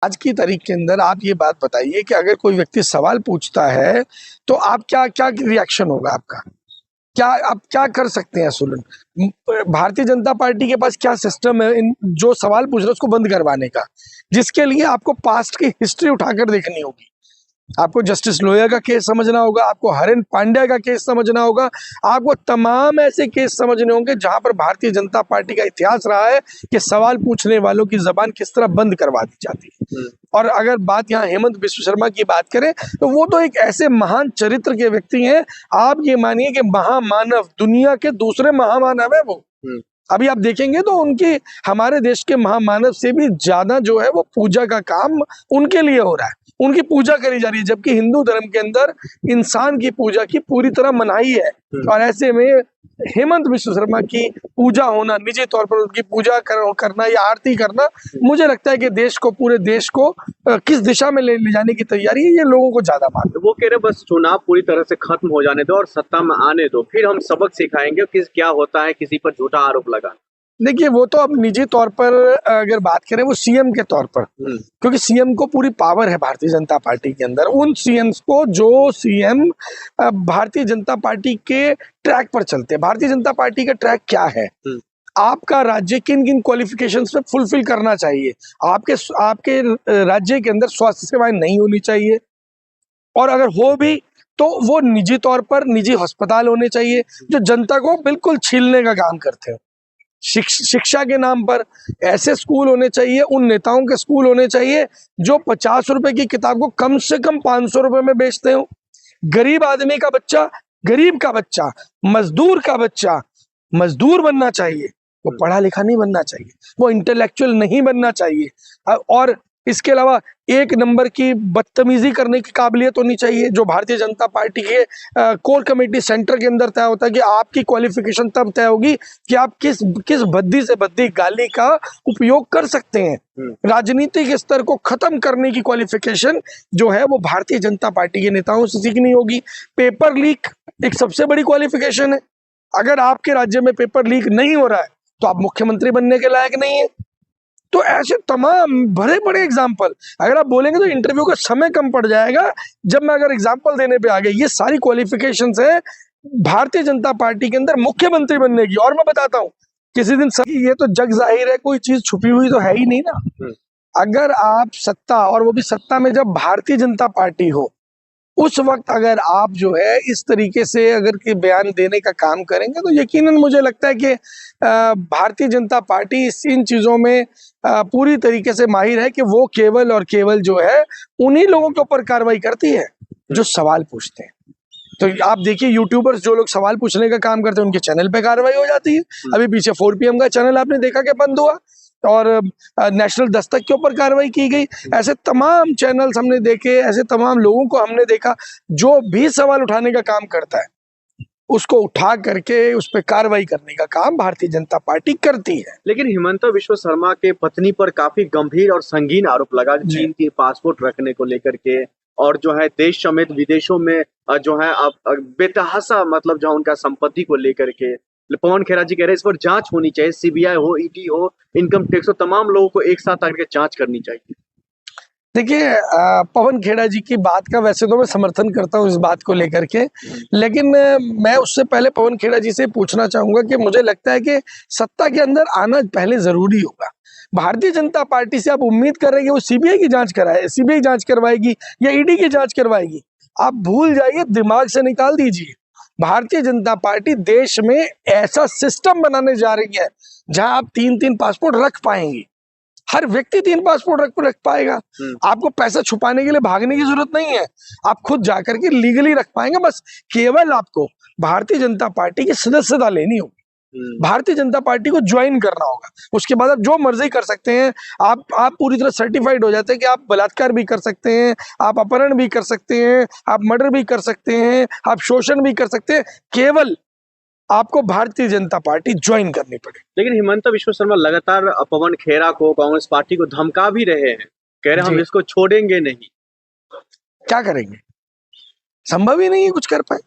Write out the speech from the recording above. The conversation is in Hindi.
आज की तारीख के अंदर आप ये बात बताइए कि अगर कोई व्यक्ति सवाल पूछता है तो आप क्या क्या रिएक्शन होगा आपका? क्या आप क्या कर सकते हैं सुलन? भारतीय जनता पार्टी के पास क्या सिस्टम है इन जो सवाल पूछ रहे हैं उसको बंद करवाने का, जिसके लिए आपको पास्ट की हिस्ट्री उठाकर देखनी होगी। आपको जस्टिस लोहिया का केस समझना होगा, आपको हरेन पांड्या का केस समझना होगा, आपको तमाम ऐसे केस समझने होंगे जहां पर भारतीय जनता पार्टी का इतिहास रहा है कि सवाल पूछने वालों की जबान किस तरह बंद करवा दी जाती है। और अगर बात यहाँ हेमंत बिस्व शर्मा की बात करें तो वो तो एक ऐसे महान चरित्र के व्यक्ति हैं, आप ये मानिए कि महामानव, दुनिया के दूसरे महामानव है वो। अभी आप देखेंगे तो उनकी हमारे देश के महामानव से भी ज्यादा जो है वो पूजा का काम उनके लिए हो रहा है, उनकी पूजा करी जा रही है, जबकि हिंदू धर्म के अंदर इंसान की पूजा की पूरी तरह मनाही है। और ऐसे में हेमंत बिस्व शर्मा की पूजा होना, निजी तौर पर उनकी पूजा करना या आरती करना, मुझे लगता है कि देश को, पूरे देश को किस दिशा में ले जाने की तैयारी है, ये लोगों को ज्यादा मालूम। वो कह रहे बस चुनाव पूरी तरह से खत्म हो जाने दो और सत्ता में आने दो, फिर हम सबक सिखाएंगे किस क्या होता है किसी पर झूठा आरोप लगा। देखिए वो तो अब निजी तौर पर अगर बात करें, वो सीएम के तौर पर, क्योंकि सीएम को पूरी पावर है भारतीय जनता पार्टी के अंदर, उन सीएम्स को जो सीएम भारतीय जनता पार्टी के ट्रैक पर चलते हैं। भारतीय जनता पार्टी का ट्रैक क्या है, आपका राज्य किन किन क्वालिफिकेशंस पे फुलफिल करना चाहिए, आपके राज्य के अंदर स्वास्थ्य सेवाएं नहीं होनी चाहिए, और अगर हो भी तो वो निजी तौर पर निजी अस्पताल होने चाहिए जो जनता को बिल्कुल छीलने का काम करते हैं। शिक्षा के नाम पर ऐसे स्कूल होने चाहिए, उन नेताओं के स्कूल होने चाहिए जो 50 रुपए की किताब को कम से कम 500 रुपए में बेचते हो। गरीब आदमी का बच्चा, गरीब का बच्चा, मजदूर का बच्चा मजदूर बनना चाहिए, वो पढ़ा लिखा नहीं बनना चाहिए, वो इंटेलेक्चुअल नहीं बनना चाहिए। और इसके अलावा एक नंबर की बदतमीजी करने की काबिलियत होनी चाहिए, जो भारतीय जनता पार्टी के कोर कमेटी सेंटर के अंदर तय होता है कि आपकी क्वालिफिकेशन तब तय होगी कि आप किस किस भद्दी से भद्दी गाली का उपयोग कर सकते हैं। राजनीतिक स्तर को खत्म करने की क्वालिफिकेशन जो है वो भारतीय जनता पार्टी के नेताओं से सीखनी होगी। पेपर लीक एक सबसे बड़ी क्वालिफिकेशन है। अगर आपके राज्य में पेपर लीक नहीं हो रहा है तो आप मुख्यमंत्री बनने के लायक नहीं है। तो ऐसे तमाम बड़े बड़े एग्जाम्पल, अगर आप बोलेंगे तो इंटरव्यू का समय कम पड़ जाएगा जब मैं अगर एग्जाम्पल देने पे आ गया। ये सारी क्वालिफिकेशंस है भारतीय जनता पार्टी के अंदर मुख्यमंत्री बनने की। और मैं बताता हूँ किसी दिन सही, ये तो जग जाहिर है, कोई चीज छुपी हुई तो है ही नहीं ना। अगर आप सत्ता, और वो भी सत्ता में जब भारतीय जनता पार्टी हो, उस वक्त अगर आप जो है इस तरीके से अगर के बयान देने का काम करेंगे तो यकीनन मुझे लगता है कि भारतीय जनता पार्टी इन चीजों में पूरी तरीके से माहिर है कि वो केवल और केवल जो है उन्हीं लोगों के ऊपर कार्रवाई करती है जो सवाल पूछते हैं। तो आप देखिए यूट्यूबर्स जो लोग सवाल पूछने का काम करते हैं उनके चैनल पे कार्रवाई हो जाती है। अभी पीछे 4 PM का चैनल आपने देखा कि बंद हुआ, और नेशनल दस्तक के ऊपर कार्रवाई की गई। ऐसे तमाम चैनल्स हमने देखे, ऐसे तमाम लोगों को हमने देखा, जो भी सवाल उठाने का काम करता है उसको उठा करके उस पर कार्रवाई करने का काम भारतीय जनता पार्टी करती है। लेकिन हिमंत बिस्व शर्मा के पत्नी पर काफी गंभीर और संगीन आरोप लगा चीन की पासपोर्ट रखने को लेकर के, और जो है देश समेत विदेशों में जो है बेतहाशा मतलब जो उनका संपत्ति को लेकर के पवन खेरा जी कह रहे हैं इस पर जांच होनी चाहिए, सीबीआई हो, ईडी हो, इनकम टैक्स हो, तमाम लोगों को एक साथ आकर जांच करनी चाहिए। देखिए पवन खेड़ा जी की बात का वैसे तो मैं समर्थन करता हूँ इस बात को लेकर के, लेकिन मैं उससे पहले पवन खेड़ा जी से पूछना चाहूंगा कि मुझे लगता है कि सत्ता के अंदर आना पहले जरूरी होगा। भारतीय जनता पार्टी से आप उम्मीद कर रहे हैं कि वो सीबीआई की जांच कराए, सीबीआई जांच करवाएगी या ईडी की जांच करवाएगी, आप भूल जाइए, दिमाग से निकाल दीजिए। भारतीय जनता पार्टी देश में ऐसा सिस्टम बनाने जा रही है जहां आप 3-3 पासपोर्ट रख पाएंगे, हर व्यक्ति 3 पासपोर्ट रख पाएगा। आपको पैसा छुपाने के लिए भागने की जरूरत नहीं है, आप खुद जाकर के लीगली रख पाएंगे। बस केवल आपको भारतीय जनता पार्टी की सदस्यता लेनी होगी, भारतीय जनता पार्टी को ज्वाइन करना होगा, उसके बाद आप जो मर्जी कर सकते हैं। आप पूरी तरह सर्टिफाइड हो जाते हैं कि आप बलात्कार भी कर सकते हैं, आप अपहरण भी कर सकते हैं, आप मर्डर भी कर सकते हैं, आप शोषण भी कर सकते हैं, केवल आपको भारतीय जनता पार्टी ज्वाइन करनी पड़े। लेकिन हिमंत बिस्व शर्मा लगातार पवन खेरा को, कांग्रेस पार्टी को धमका भी रहे हैं, कह रहे हम इसको छोड़ेंगे नहीं। क्या करेंगे, संभव ही नहीं है कुछ कर पाए।